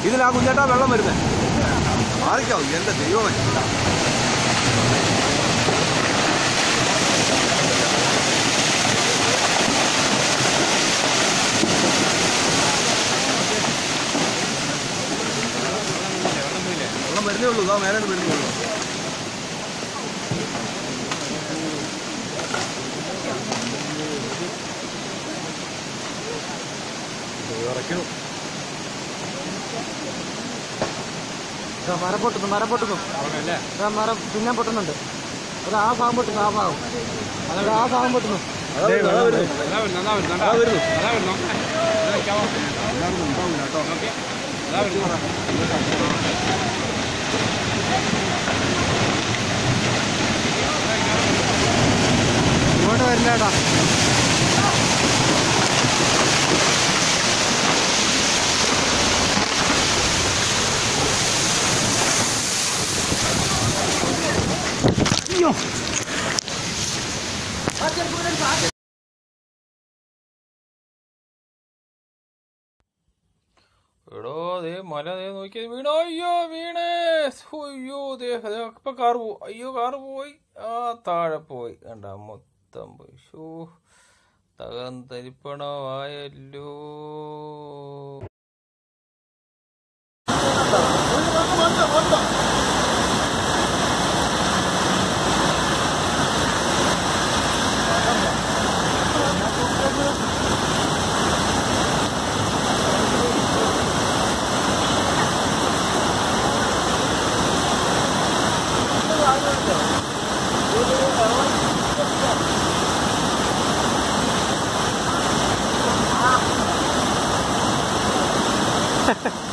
ഇതിലാ കുഞ്ഞേട്ടാ വെള്ളം വരുന്നത്. മാറിക്കാവൂ എന്റെ ദൈവമേ. വെള്ളം വരുന്നേ ഉള്ളൂ. ഇതാ മേലെ വരുന്നേ ഉള്ളൂ. മരം പൊട്ടുന്നു, മരം പൊട്ടുന്നു, മരം പിന്നെ പൊട്ടുന്നുണ്ട്. ഒരു ആ ഭാഗം പൊട്ടുന്നു, ആ ഭാഗം, ആ ഭാഗം പൊട്ടുന്നു. ഇങ്ങോട്ട് വരില്ലേടാ. എടോ ദേ മല ദേ നോക്കിയത് വീണോ. അയ്യോ വീണേ. അയ്യോ ദേ ഇപ്പൊ കാറ് പോയി. അയ്യോ കാറ് പോയി. ആ താഴെ പോയി. കണ്ട മൊത്തം പോയി. ഷോ തകർന്നരിപ്പണമായല്ലോ. Ha ha.